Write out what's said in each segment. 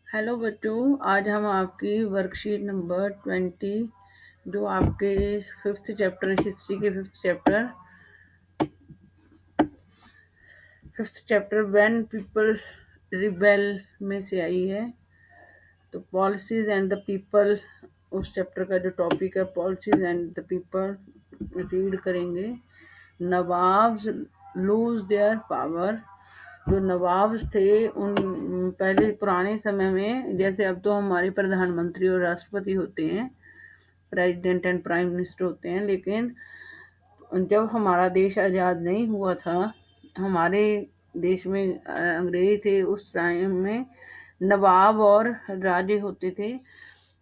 Hello बच्चों, आज हम आपकी वर्कशीट नंबर 20 जो आपके फिफ्थ चैप्टर हिस्ट्री के fifth chapter when people rebel में से आई है। तो पॉलिसीज एंड द पीपल, उस चैप्टर का जो टॉपिक है policies and the people, read करेंगे। Nawabs lose their power. जो नवाब थे उन पहले पुराने समय में, जैसे अब तो हमारे प्रधानमंत्री और राष्ट्रपति होते हैं, प्रेसिडेंट एंड प्राइम मिनिस्टर होते हैं, लेकिन जब हमारा देश आज़ाद नहीं हुआ था, हमारे देश में अंग्रेज थे, उस टाइम में नवाब और राजे होते थे।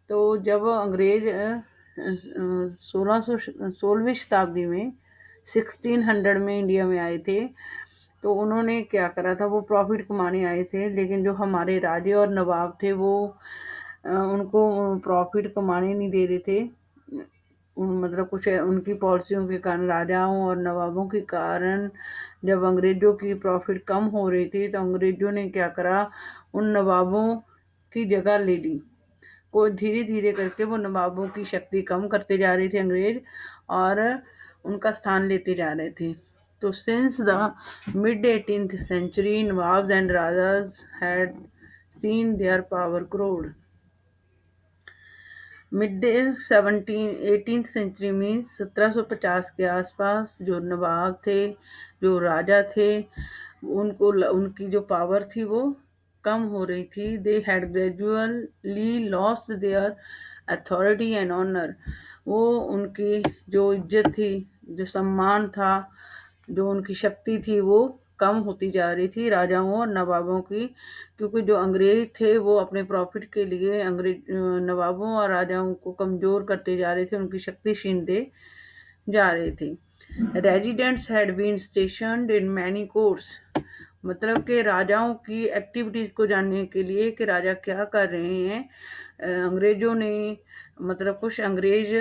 तो जब अंग्रेज 1600 शताब्दी में 1600 में इंडिया में आए थे, तो उन्होंने क्या करा था, वो प्रॉफिट कमाने आए थे, लेकिन जो हमारे राजे और नवाब थे वो उनको प्रॉफिट कमाने नहीं दे रहे थे। मतलब कुछ उनकी पॉलिसियों के कारण, राजाओं और नवाबों के कारण, जब अंग्रेजों की प्रॉफिट कम हो रही थी तो अंग्रेजों ने क्या करा, उन नवाबों की जगह ले ली। को धीरे धीरे करके वो नवाबों की शक्ति कम करते जा रहे थे अंग्रेज, और उनका स्थान लेते जा रहे थे। तो since the mid 18th century, nawabs and rajas had seen their power erode. Mid 18th century में 1750 के आसपास जो नवाब थे, जो राजा थे, उनकी जो पावर थी वो कम हो रही थी। They had gradually lost their authority and honour. वो उनकी जो इज्जत थी, जो सम्मान था, जो उनकी शक्ति थी, वो कम होती जा रही थी राजाओं और नवाबों की, क्योंकि जो अंग्रेज थे वो अपने प्रॉफिट के लिए नवाबों और राजाओं को कमज़ोर करते जा रहे थे, उनकी शक्ति छीनते जा रहे थे। Residents had been stationed in many courts. मतलब कि राजाओं की एक्टिविटीज़ को जानने के लिए कि राजा क्या कर रहे हैं, अंग्रेजों ने, मतलब कुछ अंग्रेज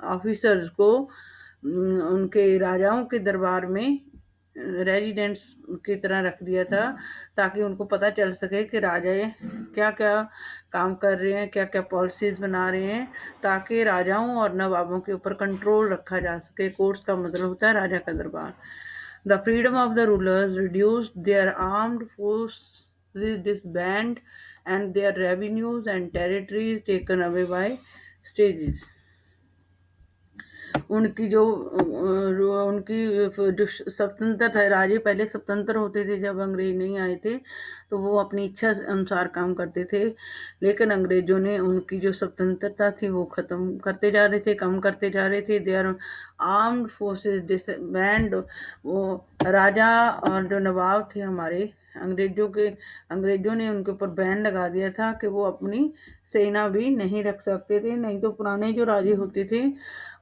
ऑफिसर्स को उनके राजाओं के दरबार में रेजिडेंट्स की तरह रख दिया था, ताकि उनको पता चल सके कि राजा क्या क्या काम कर रहे हैं, क्या क्या पॉलिसीज बना रहे हैं, ताकि राजाओं और नवाबों के ऊपर कंट्रोल रखा जा सके। कोर्ट्स का मतलब होता है राजा का दरबार। The freedom of the rulers reduced, their armed forces disbanded, and their revenues and territories taken away by stages। उनकी जो स्वतंत्रता था, राजे पहले स्वतंत्र होते थे, जब अंग्रेज नहीं आए थे तो वो अपनी इच्छा अनुसार काम करते थे, लेकिन अंग्रेजों ने उनकी जो स्वतंत्रता थी वो खत्म करते जा रहे थे, कम करते जा रहे थे। Their armed forces disband. वो राजा और जो नवाब थे हमारे, अंग्रेजों ने उनके ऊपर बैन लगा दिया था कि वो अपनी सेना भी नहीं रख सकते थे। नहीं तो पुराने जो राजे होते थे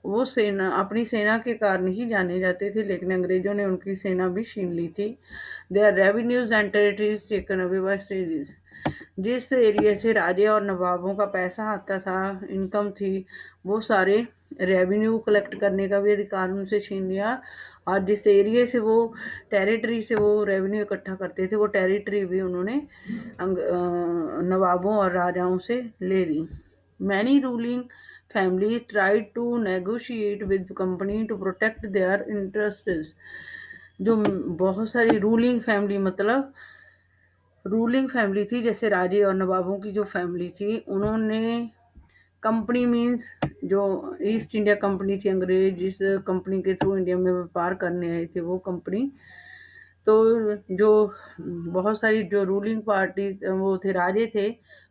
वो अपनी सेना के कारण ही जाने जाते थे, लेकिन अंग्रेजों ने उनकी सेना भी छीन ली थी। Their revenues and territories taken away by stages. जिस एरिया से राजे और नवाबों का पैसा आता था, इनकम थी, वो सारे रेवेन्यू कलेक्ट करने का भी अधिकार उनसे छीन लिया, और जिस एरिया से वो टेरिटरी से वो रेवेन्यू इकट्ठा करते थे, वो टेरिटरी भी उन्होंने नवाबों और राजाओं से ले ली। Many ruling family tried to negotiate with company to protect their interests। जो बहुत सारी रूलिंग फैमिली थी, जैसे राजे और नवाबों की जो फैमिली थी, उन्होंने कंपनी मीन्स जो ईस्ट इंडिया कंपनी थी, अंग्रेज जिस कंपनी के थ्रू इंडिया में व्यापार करने आए थे वो कंपनी, तो जो बहुत सारी जो रूलिंग पार्टी वो थे, राजे थे,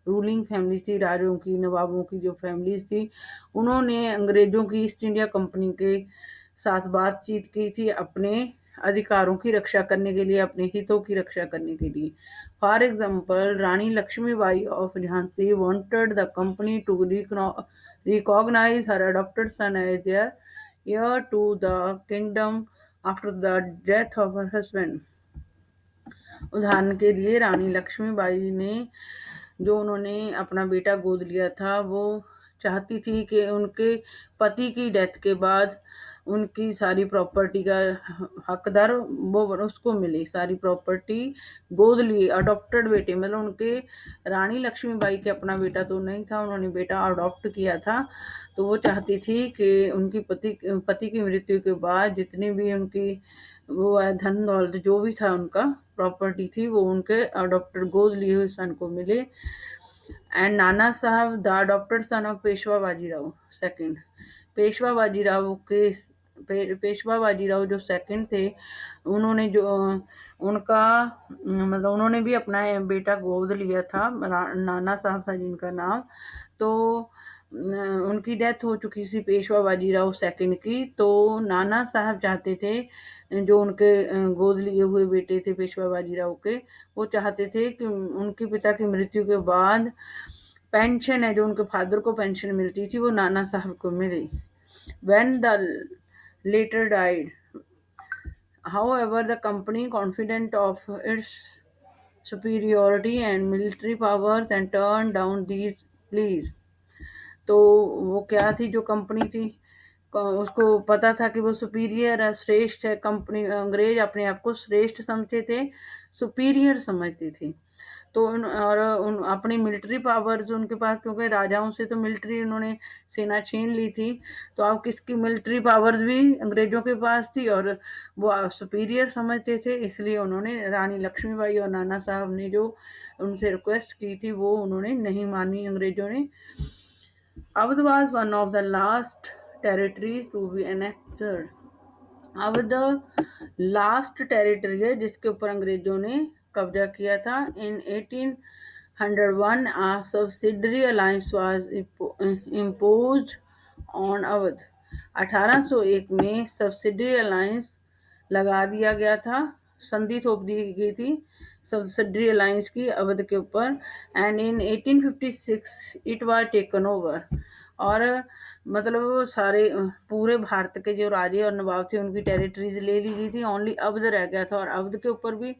रूलिंग फैमिली थी, राजों की, नवाबों की जो फैमिलीज थी, उन्होंने अंग्रेजों की ईस्ट इंडिया कंपनी के साथ बातचीत की थी अपने अधिकारों की रक्षा करने के लिए, अपने हितों की रक्षा करने के लिए। For example, Rani Lakshmibai of Jhansi wanted the company to recognize her adopted son as their heir to the kingdom after the death of her husband। उदाहरण के लिए रानी लक्ष्मीबाई ने, जो उन्होंने अपना बेटा गोद लिया था, वो चाहती थी कि उनके पति की डेथ के बाद उनकी सारी प्रॉपर्टी का हकदार वो उसको मिले, सारी प्रॉपर्टी गोद लिए। अडॉप्टेड बेटे मतलब उनके रानी लक्ष्मीबाई के अपना बेटा तो नहीं था, उन्होंने बेटा अडॉप्ट किया था। तो वो चाहती थी कि उनकी पति की मृत्यु के बाद जितनी भी उनकी वो है धन दौलत जो भी था उनका प्रॉपर्टी थी वो उनके अडॉप्टेड गोद लिए हुए सन को मिले। एंड नाना साहब the adopted son of Peshwa Bajirao second, Peshwa Bajirao के पेशवा बाजीराव जो सेकंड थे, उन्होंने जो उनका मतलब उन्होंने भी अपना बेटा गोद लिया था, नाना साहब था जिनका नाम। तो उनकी डेथ हो चुकी थी पेशवा बाजीराव सेकंड की। तो नाना साहब चाहते थे जो उनके गोद लिए हुए बेटे थे पेशवा बाजीराव के, वो चाहते थे कि उनके पिता की मृत्यु के बाद पेंशन है जो उनके फादर को पेंशन मिलती थी वो नाना साहब को मिली। When the later died, however, the company, confident of its superiority and military powers, and turned down these pleas. तो वो क्या थी जो कंपनी थी, उसको पता था कि वो सुपीरियर है, श्रेष्ठ है। कंपनी अंग्रेज अपने आप को श्रेष्ठ समझते थे, सुपीरियर समझती थी। तो उन अपनी मिलिट्री पावर्स उनके पास, क्योंकि राजाओं से तो मिलिट्री उन्होंने सेना छीन ली थी, तो अब किसकी मिलिट्री पावर्स भी अंग्रेजों के पास थी और वो सुपीरियर समझते थे। इसलिए उन्होंने रानी लक्ष्मीबाई और नाना साहब ने जो उनसे रिक्वेस्ट की थी वो उन्होंने नहीं मानी अंग्रेजों ने। Awadh was one of the last territories to be annexed. Awadh last territory है जिसके ऊपर अंग्रेजों ने कब्जा किया था। इन 1801 a subsidiary alliance was imposed on Awadh. 1801 में सब्सिडरी अलायंस लगा दिया गया था, संधि थोप दी गई थी सब्सिडरी अलायंस की अवध के ऊपर। And in 1856 it was taken over. और मतलब वो सारे पूरे भारत के जो राजे और नवाब थे उनकी टेरिटरीज ले ली गई थी, ओनली अवध रह गया था। और अवध के ऊपर भी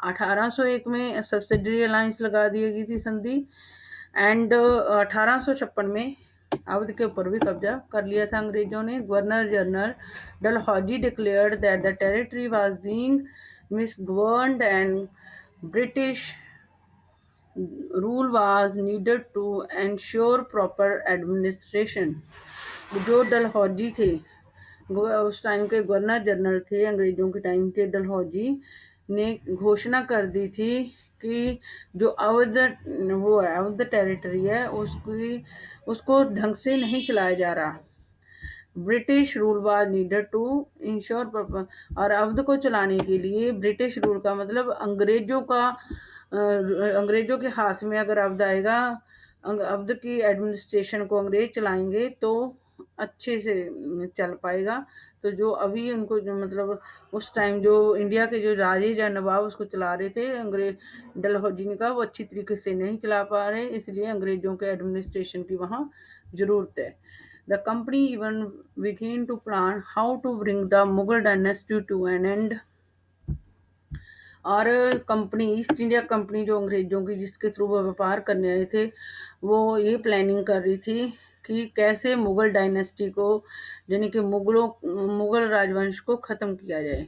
1801 में सब्सिडरी अलायंस लगा दी गई थी संधि। एंड 1856 में अवध के ऊपर भी कब्जा कर लिया था अंग्रेजों ने। Governor general Dalhousie declared that the territory was being misgoverned and British rule was needed to ensure proper administration। जो डलहौजी थे उस टाइम के गवर्नर जनरल थे, अंग्रेजों के टाइम के डलहौजी ने घोषणा कर दी थी कि जो अवध वो है अवध टेरिटरी है उसको ढंग से नहीं चलाया जा रहा। British rule was needed to ensure proper. और अवध को चलाने के लिए ब्रिटिश रूल का मतलब अंग्रेजों के हाथ में अगर अवध आएगा, अवध की एडमिनिस्ट्रेशन को अंग्रेज चलाएंगे तो अच्छे से चल पाएगा। तो जो अभी उनको जो मतलब उस टाइम जो इंडिया के जो राजे या नवाब उसको चला रहे थे अंग्रेज डलहौजी ने कहा वो अच्छी तरीके से नहीं चला पा रहे, इसलिए अंग्रेजों के एडमिनिस्ट्रेशन की वहाँ जरूरत है। The company even began to plan how to bring the Mughal dynasty to an end। और कंपनी ईस्ट इंडिया कंपनी जो अंग्रेजों की जिसके थ्रू वो व्यापार करने आए थे वो ये प्लानिंग कर रही थी कि कैसे मुगल डायनेस्टी को यानी कि मुगल राजवंश को ख़त्म किया जाए।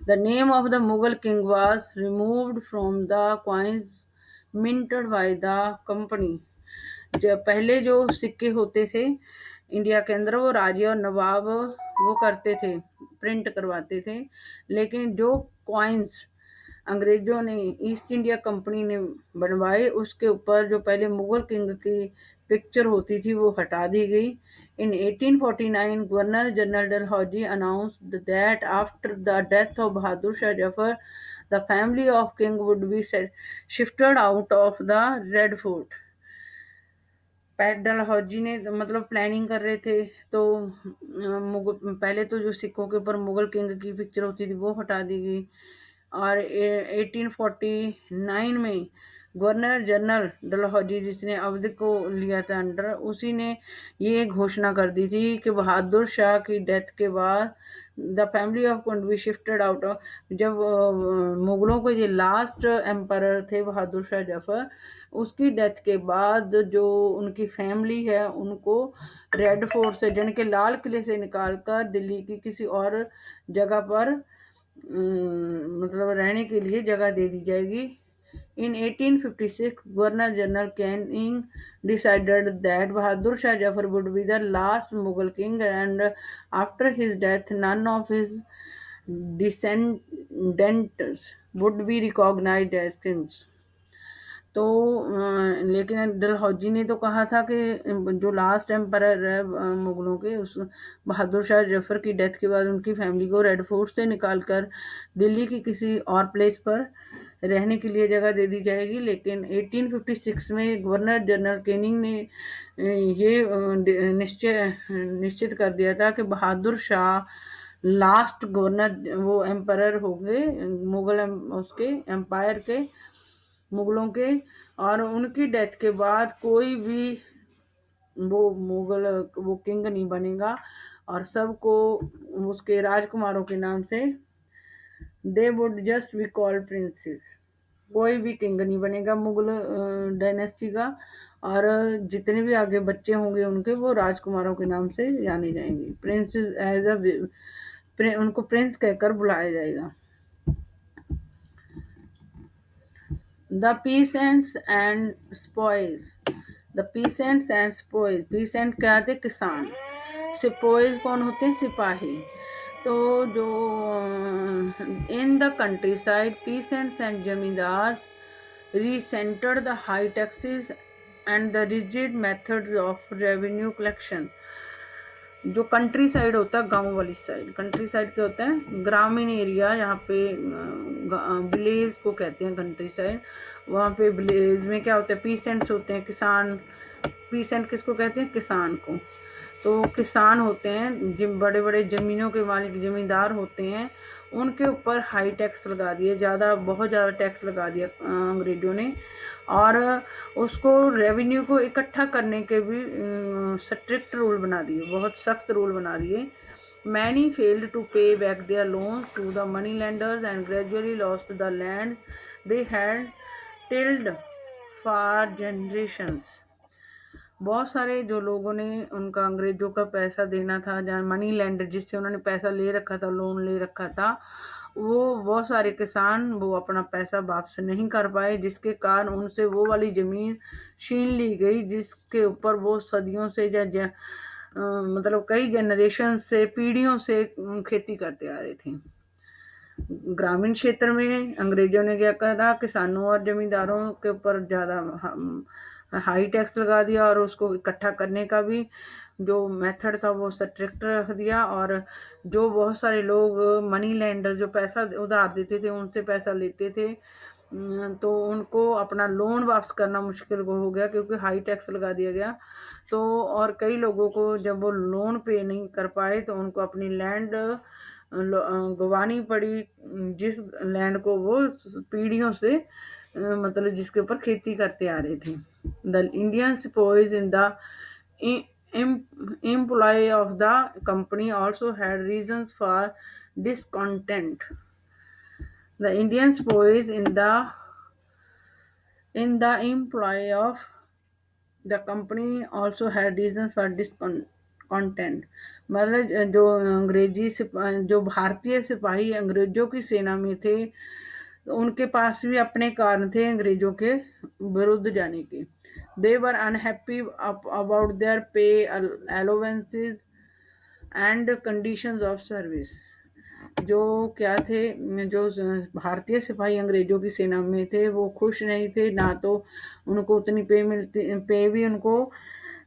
The name of the Mughal king was removed from the coins minted by the company. जो पहले जो सिक्के होते थे इंडिया के अंदर वो राजे और नवाब वो करते थे, प्रिंट करवाते थे, लेकिन जो कॉइन्स अंग्रेजों ने ईस्ट इंडिया कंपनी ने बनवाए उसके ऊपर जो पहले मुगल किंग की पिक्चर होती थी वो हटा दी गई। इन 1849 governor general Dalhousie announced that after the death of Bahadur Shah Zafar the family of king would be shifted out of the red fort. Dalhousie ने मतलब प्लानिंग कर रहे थे तो पहले तो जो सिक्कों के ऊपर मुगल किंग की पिक्चर होती थी वो हटा दी गई। और 1849 में गवर्नर जनरल डलहौजी जिसने अवध को लिया था अंडर, उसी ने ये घोषणा कर दी थी कि बहादुर शाह की डेथ के बाद द फैमिली ऑफ कुंडवी शिफ्टेड आउट ऑफ, जब मुगलों के ये लास्ट एम्परर थे बहादुर शाह जफर, उसकी डेथ के बाद जो उनकी फैमिली है उनको रेड फोर्ट से, जन के लाल किले से निकालकर दिल्ली की किसी और जगह पर मतलब रहने के लिए जगह दे दी जाएगी। In 1856, Governor General Canning decided that Bahadur Shah Jafar would be the last Mughal king, and after his death, none of his descendants would be recognized as kings. तो लेकिन डलहौजी ने तो कहा था कि जो लास्ट एम्परर है मुगलों के, उस बहादुर शाह जफर की डेथ के बाद उनकी फैमिली को रेड फोर्ट से निकालकर दिल्ली की किसी और प्लेस पर रहने के लिए जगह दे दी जाएगी। लेकिन 1856 में गवर्नर जनरल केनिंग ने ये निश्चित कर दिया था कि बहादुर शाह लास्ट गवर्नर, वो एम्परर हो गए मुगल उसके एम्पायर के, मुगलों के, और उनकी डेथ के बाद कोई भी वो मुगल वो किंग नहीं बनेगा, और सबको उसके राजकुमारों के नाम से they would just be called princess. कोई भी किंग नहीं बनेगा मुगल डायनेस्टी का, और जितने भी आगे बच्चे होंगे उनके, वो राजकुमारों के नाम से जाने जाएंगे। प्रिंसेस एज अ, उनको प्रिंस कहकर बुलाया जाएगा। The peasants and spoils. The peasants and spoils. Peasant क्या थे? किसान। Spoils कौन होते हैं? सिपाही। तो जो in the countryside, peasants and जमींदार resented the high taxes and the rigid methods of revenue collection. जो कंट्री साइड होता है, गांव वाली साइड, कंट्री साइड क्या होता है? ग्रामीण एरिया, यहाँ पे विलेज को कहते हैं कंट्री साइड। वहाँ पे विलेज में क्या होता है? पीसेंट्स होते हैं, किसान। पीसेंट किसको कहते हैं? किसान को। तो किसान होते हैं, जिन बड़े बड़े ज़मीनों के मालिक ज़मींदार होते हैं, उनके ऊपर हाई टैक्स लगा दिए, बहुत ज़्यादा टैक्स लगा दिया अंग्रेज़ों ने, और उसको रेवेन्यू को इकट्ठा करने के भी स्ट्रिक्ट रूल बना दिए, बहुत सख्त रूल बना दिए। Many failed to pay back their loan to the money lenders and gradually lost the land they had tilled for generations. बहुत सारे जो लोगों ने उनका अंग्रेजों का पैसा देना था, जहाँ मनी लैंडर, जिससे उन्होंने पैसा ले रखा था, लोन ले रखा था, वो बहुत सारे किसान वो अपना पैसा वापस नहीं कर पाए, जिसके कारण उनसे वो वाली ज़मीन छीन ली गई जिसके ऊपर वो सदियों से मतलब कई जनरेशन से, पीढ़ियों से खेती करते आ रहे थे। ग्रामीण क्षेत्र में अंग्रेजों ने क्या करा? किसानों और जमींदारों के ऊपर ज़्यादा हाई टैक्स लगा दिया, और उसको इकट्ठा करने का भी जो मेथड था वो स्ट्रिक्ट रख दिया। और जो बहुत सारे लोग मनी लैंडर जो पैसा उधार देते थे, उनसे पैसा लेते थे, तो उनको अपना लोन वापस करना मुश्किल हो गया, क्योंकि हाई टैक्स लगा दिया गया। तो और कई लोगों को जब वो लोन पे नहीं कर पाए, तो उनको अपनी लैंड गंवानी पड़ी, जिस लैंड को वो पीढ़ियों से मतलब जिसके ऊपर खेती करते आ रहे थे। The Indian sepoys in the employee of the company also had reasons for discontent. The Indian boys in the employ of the company also had reasons for discontent. मतलब जो अंग्रेजी जो भारतीय सिपाही अंग्रेजों की सेना में थे, तो उनके पास भी अपने कारण थे अंग्रेजों के विरुद्ध जाने के। दे वर unhappy about their pay, allowances and conditions of service. जो क्या थे, जो भारतीय सिपाही अंग्रेजों की सेना में थे, वो खुश नहीं थे, ना तो उनको उतनी पे भी उनको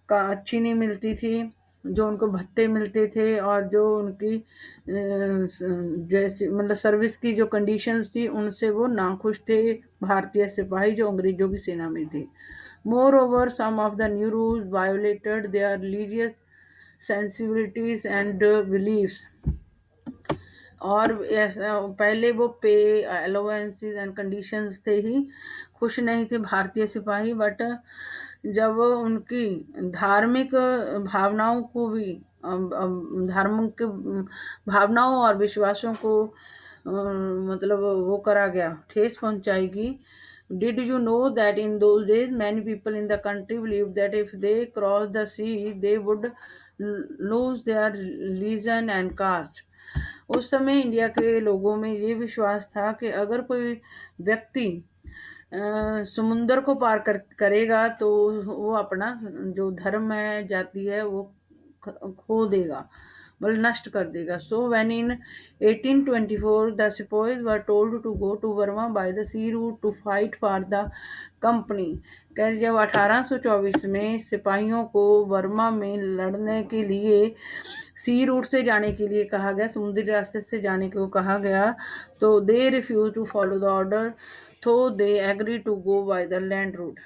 का अच्छी नहीं मिलती थी, जो उनको भत्ते मिलते थे, और जो उनकी जैसे मतलब सर्विस की जो कंडीशंस थी, उनसे वो नाखुश थे भारतीय सिपाही जो अंग्रेजों की सेना में थे। Moreover some of the new rules violated their religious sensibilities and beliefs. और ऐसा पहले वो पे, अलाउंसेस एंड कंडीशंस थे ही खुश नहीं थे भारतीय सिपाही, बट जब उनकी धार्मिक भावनाओं को भी धर्म के भावनाओं और विश्वासों को मतलब वो करा गया, ठेस पहुंचाएगी। Did you know that in those days many people in the country believed that if they crossed the sea they would lose their religion and caste? उस समय इंडिया के लोगों में ये विश्वास था कि अगर कोई व्यक्ति समुंदर को पार करेगा तो वो अपना जो धर्म है, जाति है, वो खो देगा, मतलब नष्ट कर देगा। So when in 1824 the sepoys were told to go to Burma by the sea route to fight for the company. कह जब 1824 में सिपाहियों को बर्मा में लड़ने के लिए सी रूट से जाने के लिए कहा गया, समुद्री रास्ते से जाने को कहा गया, तो they refuse to follow the order, तो they agree to go by the land route.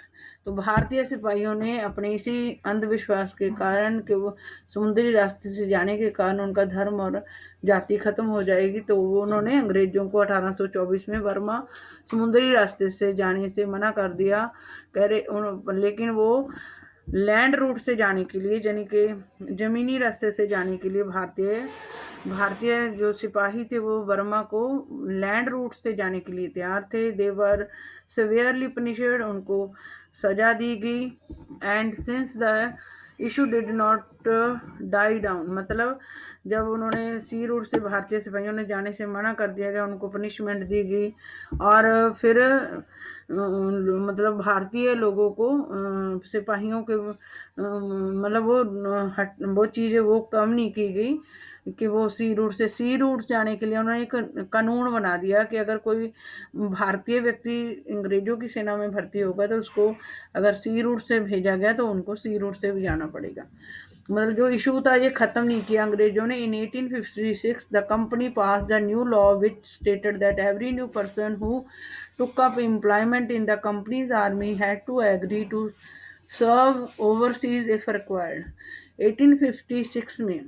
तो भारतीय सिपाहियों ने अपने इसी अंधविश्वास के कारण कि वो समुद्री रास्ते से जाने के कारण उनका धर्म और जाति खत्म हो जाएगी, तो वो उन्होंने अंग्रेजों को 1824 में बर्मा समुद्री रास्ते से जाने से मना कर दिया। कह रहे लेकिन वो लैंड रूट से जाने के लिए, यानी कि जमीनी रास्ते से जाने के लिए भारतीय जो सिपाही थे वो बर्मा को लैंड रूट से जाने के लिए तैयार थे। दे वर सेवियरली पनिशड, उनको सजा दी गई। And since the issue did not die down, मतलब जब उन्होंने सी रूट से भारतीय सिपाहियों ने जाने से मना कर दिया गया, उनको पनिशमेंट दी गई। और फिर मतलब भारतीय लोगों को सिपाहियों के मतलब वो चीज़ें वो कम नहीं की गई कि वो सी रूट जाने के लिए उन्होंने एक कानून बना दिया कि अगर कोई भारतीय व्यक्ति अंग्रेजों की सेना में भर्ती होगा तो उसको अगर सी रूट से भेजा गया तो उनको सी रूट से भी जाना पड़ेगा। मतलब जो इशू था ये खत्म नहीं किया अंग्रेजों ने। इन 1856 the company pass the new law which stated that every new person who took up employment in the company's army had to agree to serve overseas if required। 1856 में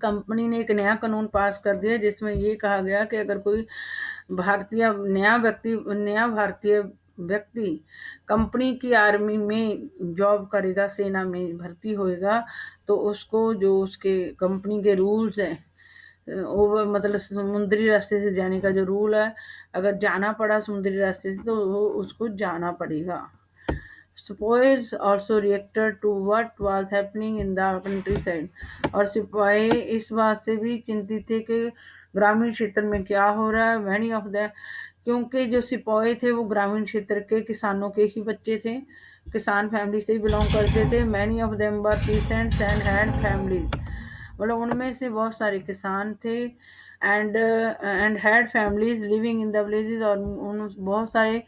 कंपनी ने एक नया कानून पास कर दिया जिसमें ये कहा गया कि अगर कोई नया भारतीय व्यक्ति कंपनी की आर्मी में जॉब करेगा, सेना में भर्ती होएगा, तो उसको जो उसके कंपनी के रूल्स हैं, ओवर मतलब समुद्री रास्ते से जाने का जो रूल है, अगर जाना पड़ा समुद्री रास्ते से तो वो उसको जाना पड़ेगा। Sepoys also reacted to what was happening in the countryside। और सिपाही इस बात से भी चिंतित थे कि ग्रामीण क्षेत्र में क्या हो रहा है। Many of the क्योंकि जो सिपाही थे वो ग्रामीण क्षेत्र के किसानों के ही बच्चे थे, किसान फैमिली से ही बिलोंग करते थे। Many of them were peasants and had families। मतलब उनमें से बहुत सारे किसान थे and had families living in the villages, और उन बहुत सारे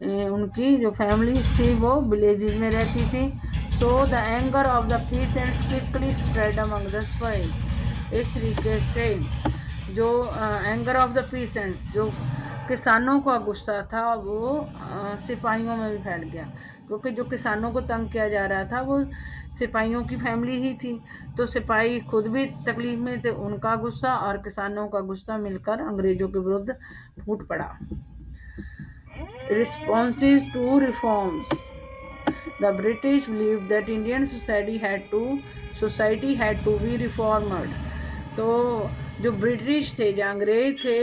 उनकी जो फैमिलीज थी वो विलेजेस में रहती थी। So the anger of the peasants quickly spread among the spice. इस तरीके से जो एंगर ऑफ द पीसेंट्स, जो किसानों का गुस्सा था, वो सिपाहियों में भी फैल गया, क्योंकि जो किसानों को तंग किया जा रहा था वो सिपाहियों की फैमिली ही थी। तो सिपाही खुद भी तकलीफ में थे, उनका गुस्सा और किसानों का गुस्सा मिलकर अंग्रेजों के विरुद्ध फूट पड़ा। Responses to reforms। The British believed that Indian society had to be reformed। तो जो ब्रिटिश थे, जो अंग्रेज थे,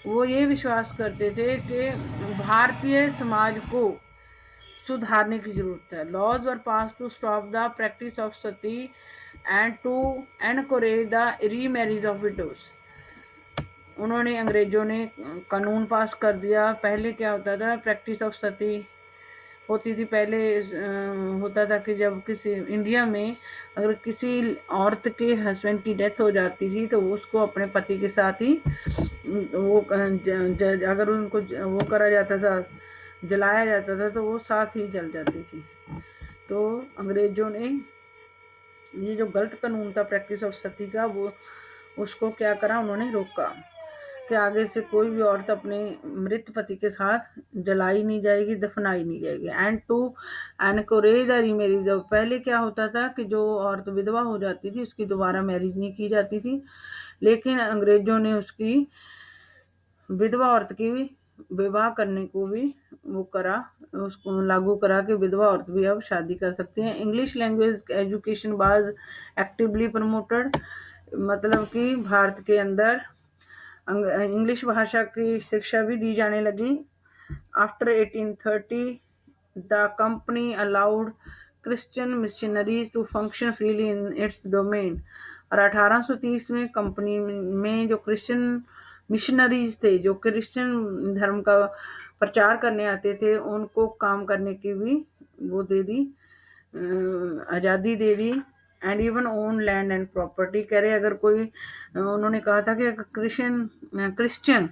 वो ये विश्वास करते थे कि भारतीय समाज को सुधारने की जरूरत है। Laws were passed to stop the practice of sati and to encourage the remarriage of widows. उन्होंने अंग्रेजों ने कानून पास कर दिया। पहले क्या होता था, प्रैक्टिस ऑफ सती होती थी। पहले होता था कि जब किसी इंडिया में अगर किसी औरत के हस्बैंड की डेथ हो जाती थी तो उसको अपने पति के साथ ही वो अगर उनको वो करा जाता था, जलाया जाता था, तो वो साथ ही जल जाती थी। तो अंग्रेजों ने ये जो गलत कानून था प्रैक्टिस ऑफ सती का, वो उसको क्या करा, उन्होंने रोका कि आगे से कोई भी औरत अपने मृत पति के साथ जलाई नहीं जाएगी, दफनाई नहीं जाएगी। And to encourage the remarriage. पहले क्या होता था कि जो औरत विधवा हो जाती थी उसकी दोबारा मैरिज नहीं की जाती थी, लेकिन अंग्रेजों ने उसकी विधवा औरत की विवाह करने को भी वो करा, उसको लागू करा कि विधवा औरत भी अब शादी कर सकती हैं। English language education was actively promoted, मतलब कि भारत के अंदर इंग्लिश भाषा की शिक्षा भी दी जाने लगी। After 1830 the company allowed Christian missionaries to function freely in its domain. और 1830 में कंपनी में जो क्रिश्चियन मिशनरीज थे, जो क्रिश्चियन धर्म का प्रचार करने आते थे, उनको काम करने की भी वो दे दी, आज़ादी दे दी। And even own land and property, कह रहे अगर कोई उन्होंने कहा था कि अगर क्रिश्चियन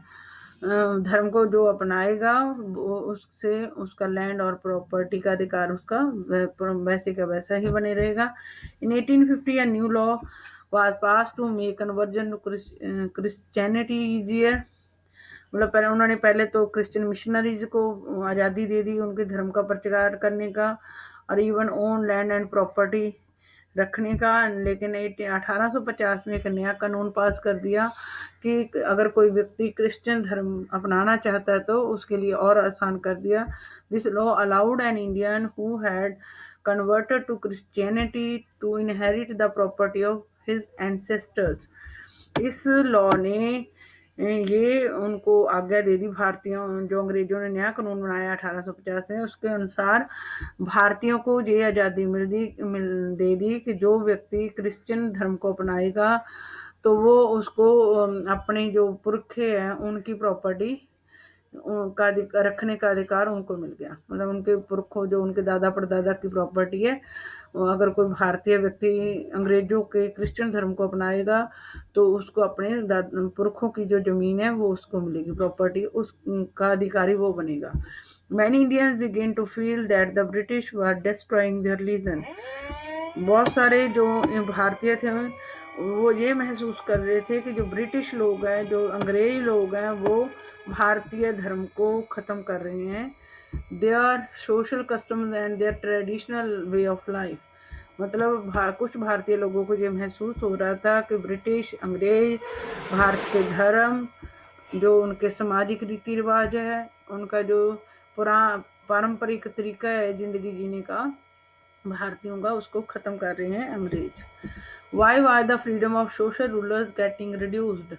धर्म को जो अपनाएगा वो उससे उसका लैंड और प्रॉपर्टी का अधिकार उसका वैसे का वैसा ही बने रहेगा। इन 1850 a new law was passed to make conversion to Christianity easier। मतलब पहले उन्होंने पहले तो क्रिश्चियन मिशनरीज को आज़ादी दे दी उनके धर्म का प्रचार करने का, और even own land and property रखने का। लेकिन 1850 में एक नया कानून पास कर दिया कि अगर कोई व्यक्ति क्रिश्चियन धर्म अपनाना चाहता है तो उसके लिए और आसान कर दिया। This law allowed an Indian who had converted to Christianity to inherit the property of his ancestors. इस लॉ ने ये उनको आज्ञा दे दी भारतीयों, जो अंग्रेजों ने नया कानून बनाया 1850 में, उसके अनुसार भारतीयों को ये आज़ादी दे दी कि जो व्यक्ति क्रिश्चियन धर्म को अपनाएगा तो वो उसको अपने जो पुरखे हैं उनकी प्रॉपर्टी उनका रखने का अधिकार उनको मिल गया। मतलब उनके पुरखों, जो उनके दादा परदादा की प्रॉपर्टी है, अगर कोई भारतीय व्यक्ति अंग्रेजों के क्रिश्चियन धर्म को अपनाएगा तो उसको अपने पुरखों की जो जमीन है वो उसको मिलेगी, प्रॉपर्टी उसका अधिकारी वो बनेगा। Many Indians began to feel that the British were destroying their religion. बहुत सारे जो भारतीय थे वो ये महसूस कर रहे थे कि जो ब्रिटिश लोग हैं, जो अंग्रेज लोग हैं, वो भारतीय धर्म को ख़त्म कर रहे हैं। Their social customs and there traditional way of life. मतलब कुछ भारतीय लोगों को ये महसूस हो रहा था कि ब्रिटिश अंग्रेज भारत के धर्म, जो उनके सामाजिक रीति रिवाज है, उनका जो पारंपरिक तरीका है ज़िंदगी जीने का भारतीयों का, उसको ख़त्म कर रहे हैं अंग्रेज। Why why the freedom of social rulers getting reduced.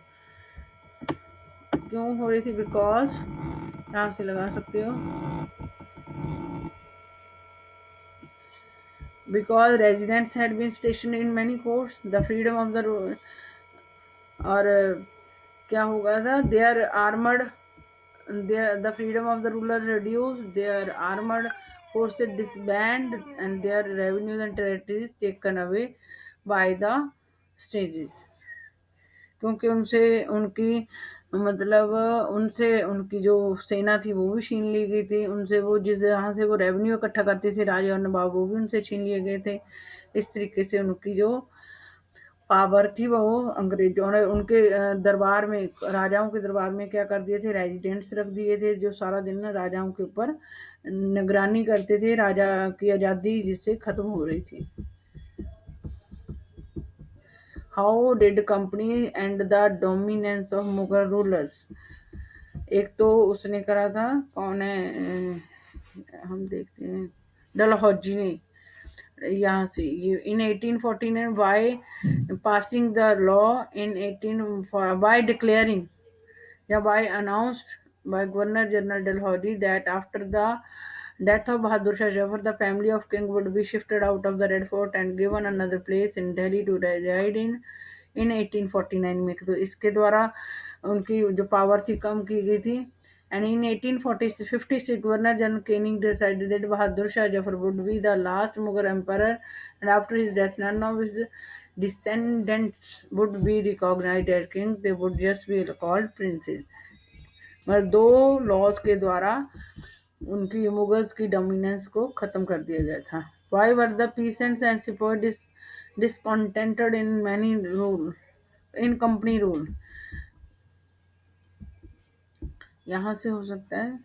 क्यों हो रही थी? बिकॉज यहाँ से लगा सकते हो, because residents had been stationed in many courts, the freedom of the और क्या होगा था, their armored the freedom of the ruler reduced, their armored forces disbanded, and their revenues and territories taken away by the stages। क्योंकि उनसे उनकी मतलब उनसे उनकी जो सेना थी वो भी छीन ली गई थी, उनसे वो जिस जहाँ से वो रेवेन्यू इकट्ठा करते थे राजा और नवाब, वो भी उनसे छीन लिए गए थे। इस तरीके से उनकी जो पावर थी वो अंग्रेजों ने उनके दरबार में, राजाओं के दरबार में क्या कर दिए थे, रेजिडेंट्स रख दिए थे जो सारा दिन राजाओं के ऊपर निगरानी करते थे, राजा की आज़ादी जिससे ख़त्म हो रही थी। How did company and the dominance of Mughal rulers. एक तो उसने करा था, कौन है, हम देखते हैं, डलहौजी ने, यहाँ से ये in 1849 by passing the law in 18 by declaring या by announced by governor general Dalhousie that after the death of Bahadur Shah Zafar, the family of king would be shifted out of the Red Fort and given another place in Delhi to reside in 1849 में। तो इसके द्वारा उनकी जो power थी कम की गई थी। And in 1856, Governor General Canning decided that Bahadur Shah Zafar would be the last Mughal emperor, and after his death, none of his descendants would be recognized as kings; they would just be called princes। मतलब दो laws के द्वारा उनकी Mughals की dominance को खत्म कर दिया गया था। Why were the peasants and sepoys discontented in many rule in company rule। यहाँ से हो सकता है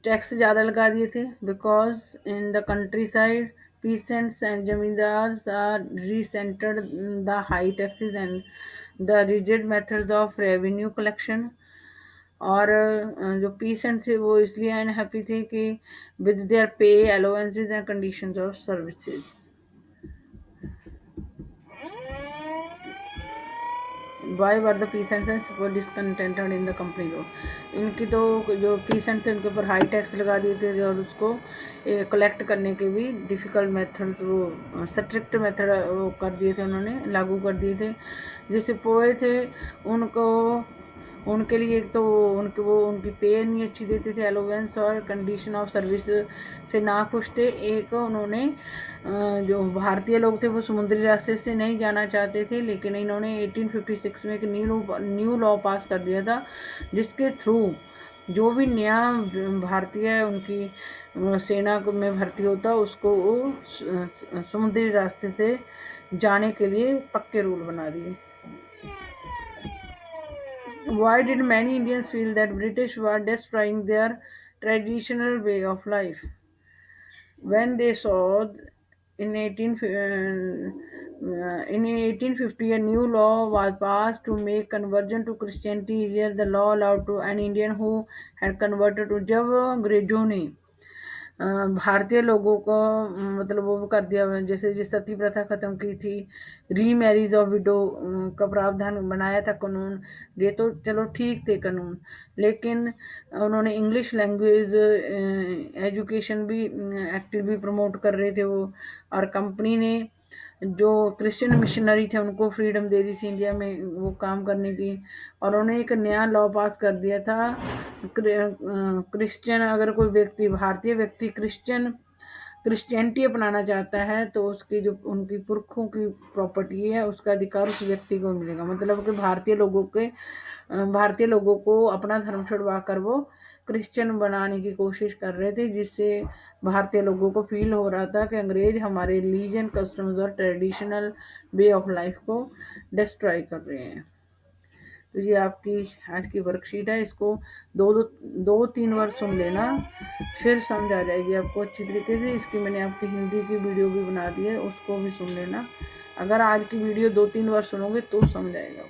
टैक्स ज़्यादा लगा दिए थे। Because in the country side peasants and zamindars are resented the high taxes and the rigid methods of revenue collection. और जो पीसेंट थे वो इसलिए अनहैप्पी थे कि with their pay allowances and conditions of services. Why were the peasants were discontented in the company लो। इनकी तो जो पीसेंट थे उनके ऊपर हाई टैक्स लगा दिए थे और उसको कलेक्ट करने के भी डिफ़िकल्ट मेथड, वो स्ट्रिक्ट मेथड वो कर दिए थे, उन्होंने लागू कर दिए थे। जैसे पोए थे उनको, उनके लिए एक तो उनकी पे नहीं अच्छी देते थे, अलाउंस और कंडीशन ऑफ सर्विस से ना खुश थे। एक उन्होंने जो भारतीय लोग थे वो समुद्री रास्ते से नहीं जाना चाहते थे, लेकिन इन्होंने 1856 में एक न्यू लॉ पास कर दिया था, जिसके थ्रू जो भी नया भारतीय उनकी सेना में भर्ती होता उसको वो समुद्री रास्ते से जाने के लिए पक्के रूल बना दिए। Why did many Indians feel that British were destroying their traditional way of life? When they saw in 1850 a new law was passed to make conversion to Christianity easier, the law allowed to an Indian who had converted to, जब अंग्रेजों ने भारतीय लोगों को मतलब वो कर दिया, जैसे जो सती प्रथा खत्म की थी, री मैरिज ऑफ विडो का प्रावधान बनाया था कानून। ये तो चलो ठीक थे कानून, लेकिन उन्होंने इंग्लिश लैंग्वेज एजुकेशन भी एक्टिव भी प्रमोट कर रहे थे वो। और कंपनी ने जो क्रिश्चियन मिशनरी थे उनको फ्रीडम दे दी थी इंडिया में वो काम करने की। और उन्होंने एक नया लॉ पास कर दिया था, क्रिश्चियन अगर कोई व्यक्ति, भारतीय व्यक्ति क्रिश्चियनिटी अपनाना चाहता है तो उसकी जो उनकी पुरखों की प्रॉपर्टी है उसका अधिकार उस व्यक्ति को मिलेगा। मतलब कि भारतीय लोगों को अपना धर्म छुड़वा कर वो क्रिश्चियन बनाने की कोशिश कर रहे थे, जिससे भारतीय लोगों को फील हो रहा था कि अंग्रेज हमारे रिलीजन, कस्टम्स और ट्रेडिशनल वे ऑफ लाइफ को डिस्ट्रॉय कर रहे हैं। तो ये आपकी आज की वर्कशीट है, इसको दो तीन बार सुन लेना, फिर समझ आ जाएगी आपको अच्छी तरीके से। इसकी मैंने आपकी हिंदी की वीडियो भी बना दी है, उसको भी सुन लेना। अगर आज की वीडियो 2-3 बार सुनोगे तो समझ आएगा।